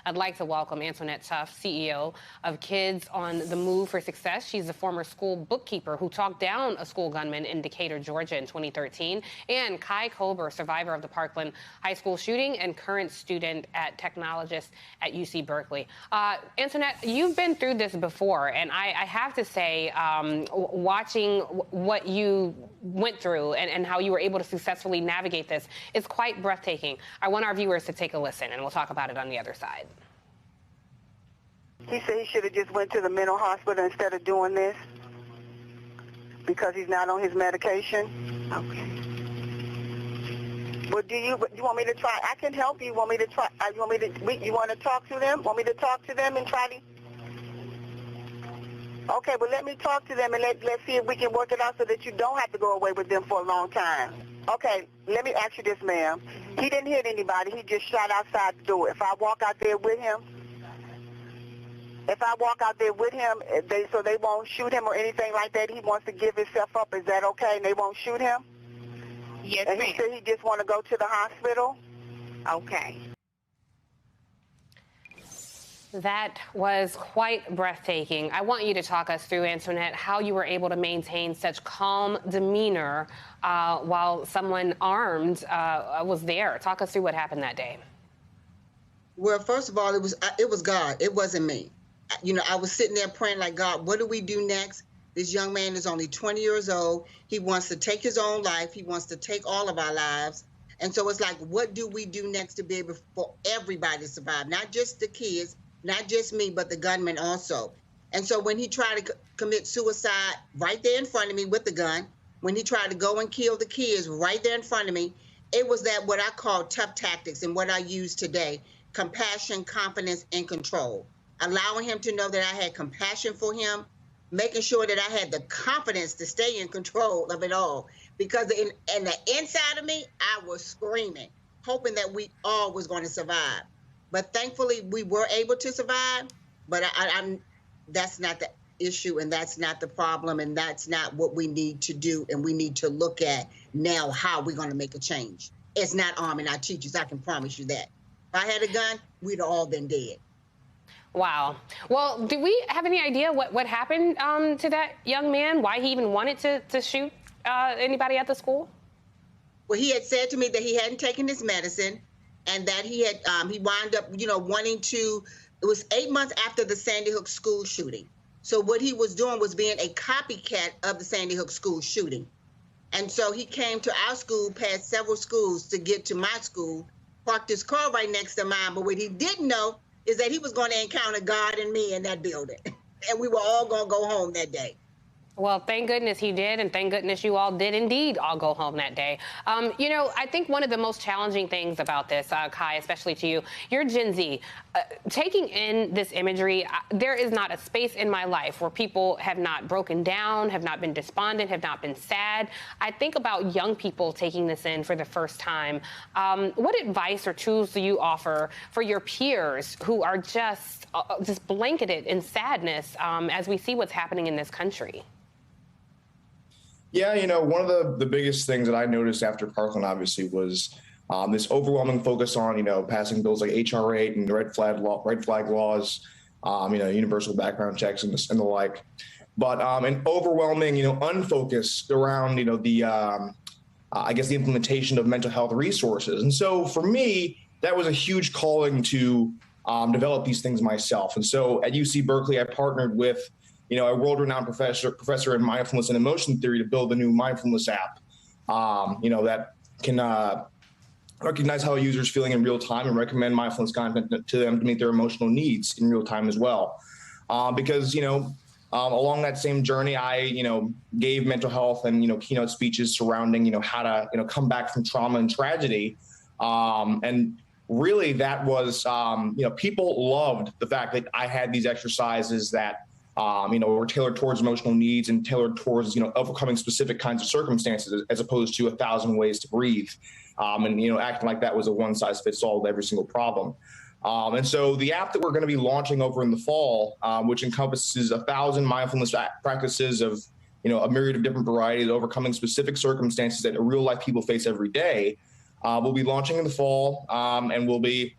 I'd like to welcome Antoinette Tuff, CEO of Kids on the Move for Success. She's a former school bookkeeper who talked down a school gunman in Decatur, Georgia in 2013, and Kai Kober, survivor of the Parkland High School shooting and current student at technologist at UC Berkeley. Antoinette, you've been through this before, and I have to say, watching what you went through and how you were able to successfully navigate this is quite breathtaking. I want our viewers to take a listen, and we'll talk about it on the other side. He said he should have just went to the mental hospital instead of doing this because he's not on his medication. Okay. Well, do you want me to try? I can help you. Want me to try? You want to talk to them? Want me to talk to them and try to? Okay, well, let me talk to them and let's see if we can work it out so that you don't have to go away with them for a long time. Okay, let me ask you this, ma'am. He didn't hit anybody. He just shot outside the door. If I walk out there with him, so they won't shoot him or anything like that, he wants to give himself up, is that okay? And they won't shoot him? Yes, and he said he just want to go to the hospital? Okay. That was quite breathtaking. I want you to talk us through, Antoinette, how you were able to maintain such calm demeanor while someone armed was there. Talk us through what happened that day. Well, first of all, it was God. It wasn't me. You know, I was sitting there praying like, God, what do we do next? This young man is only 20 years old. He wants to take his own life. He wants to take all of our lives. And so it's like, what do we do next to be able for everybody to survive? Not just the kids, not just me, but the gunman also. And so when he tried to commit suicide right there in front of me with the gun, when he tried to go and kill the kids right there in front of me, it was that what I call tough tactics and what I use today, compassion, confidence, and control. Allowing him to know that I had compassion for him, making sure that I had the confidence to stay in control of it all. Because in the inside of me, I was screaming, hoping that we all was going to survive. But thankfully, we were able to survive. But that's not the issue, and that's not the problem, and that's not what we need to do. And we need to look at now how we're going to make a change. It's not arming our teachers. I can promise you that. If I had a gun, we'd have all been dead. Wow. Well, do we have any idea what happened to that young man? Why he even wanted to shoot anybody at the school? Well, he had said to me that he hadn't taken his medicine, and that he had he wound up, wanting to. It was 8 months after the Sandy Hook school shooting. So what he was doing was being a copycat of the Sandy Hook school shooting, and so he came to our school, passed several schools to get to my school, parked his car right next to mine. But what he didn't know is that he was going to encounter God and me in that building. And we were all going to go home that day. Well, thank goodness he did, and thank goodness you all did indeed all go home that day. I think one of the most challenging things about this, Kai, especially to you, you're Gen Z. Taking in this imagery, there is not a space in my life where people have not broken down, have not been despondent, have not been sad. I think about young people taking this in for the first time. What advice or tools do you offer for your peers who are just blanketed in sadness as we see what's happening in this country? Yeah, one of the biggest things that I noticed after Parkland, obviously, was this overwhelming focus on, passing bills like H.R. 8 and the red flag laws, universal background checks and the like. But an overwhelming, unfocused around, the implementation of mental health resources. And so for me, that was a huge calling to develop these things myself. And so at UC Berkeley, I partnered with a world-renowned professor in mindfulness and emotion theory to build a new mindfulness app, that can recognize how a user is feeling in real time and recommend mindfulness content to them to meet their emotional needs in real time as well. Because, along that same journey, I, gave mental health and, keynote speeches surrounding, how to, come back from trauma and tragedy. And really that was, people loved the fact that I had these exercises that were tailored towards emotional needs and tailored towards, overcoming specific kinds of circumstances as opposed to 1,000 ways to breathe. Acting like that was a one size fits all to every single problem. And so the app that we're going to be launching over in the fall, which encompasses 1,000 mindfulness practices of, a myriad of different varieties, overcoming specific circumstances that real life people face every day, we'll be launching in the fall, and we'll be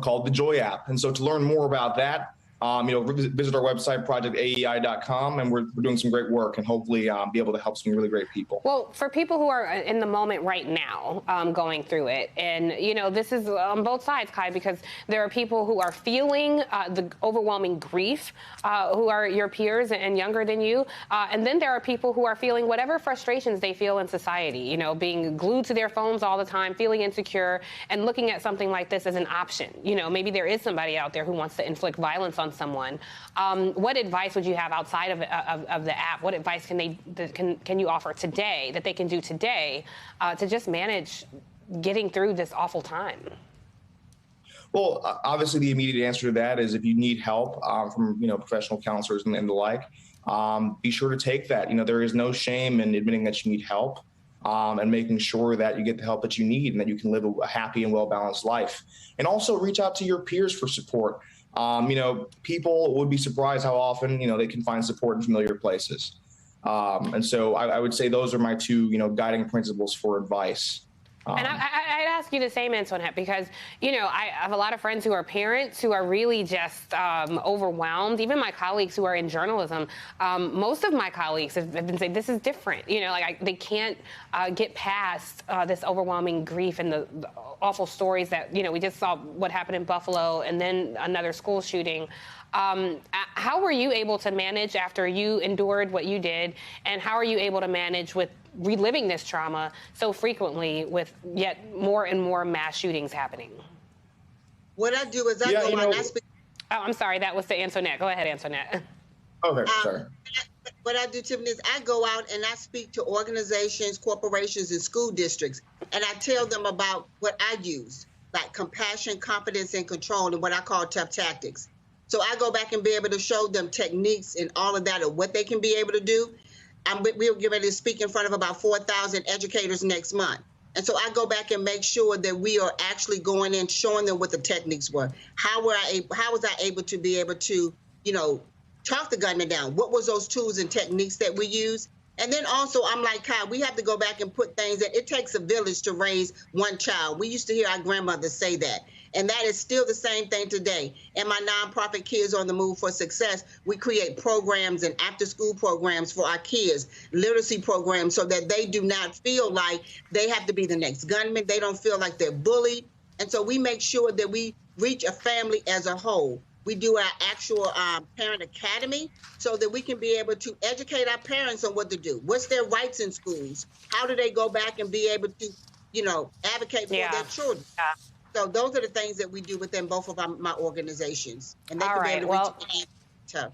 called the Joy app. And so to learn more about that, visit our website, projectaei.com, and we're doing some great work and hopefully be able to help some really great people. Well, for people who are in the moment right now going through it, and, this is on both sides, Kai, because there are people who are feeling the overwhelming grief, who are your peers and younger than you, and then there are people who are feeling whatever frustrations they feel in society, being glued to their phones all the time, feeling insecure, and looking at something like this as an option. Maybe there is somebody out there who wants to inflict violence on someone. What advice would you have outside of the app? What advice can you offer today that they can do today to just manage getting through this awful time? Well, obviously the immediate answer to that is if you need help from professional counselors and the like, be sure to take that. There is no shame in admitting that you need help and making sure that you get the help that you need and that you can live a happy and well-balanced life. And also reach out to your peers for support. People would be surprised how often, they can find support in familiar places. And so I would say those are my two, guiding principles for advice. And I'd ask you the same, Antoinette, because, I have a lot of friends who are parents who are really just overwhelmed. Even my colleagues who are in journalism, most of my colleagues have been saying this is different. They can't get past this overwhelming grief and the awful stories that, we just saw what happened in Buffalo and then another school shooting. How were you able to manage after you endured what you did? And how are you able to manage with reliving this trauma so frequently with yet more and more mass shootings happening? What I do is I go out and I speak. Oh, I'm sorry. That was to Antoinette. Go ahead, Antoinette. Okay, sorry. What I do, Tiffany, is I go out and I speak to organizations, corporations, and school districts, and I tell them about what I use, like compassion, confidence, and control, and what I call tough tactics. So I go back and be able to show them techniques and all of that of what they can be able to do. We'll get ready to speak in front of about 4,000 educators next month. And so I go back and make sure that we are actually going in, showing them what the techniques were. How was I able to be able to, talk the gunman down? What was those tools and techniques that we use? And then also, I'm like, Kai, we have to go back and put things that it takes a village to raise one child. We used to hear our grandmothers say that. And that is still the same thing today. In my nonprofit Kids on the Move for Success, we create programs and after-school programs for our kids, literacy programs, so that they do not feel like they have to be the next gunman. They don't feel like they're bullied. And so we make sure that we reach a family as a whole. We do our actual parent academy so that we can be able to educate our parents on what to do. What's their rights in schools? How do they go back and be able to, advocate for their children? Yeah. So those are the things that we do within both of my organizations. And they can be able to reach out.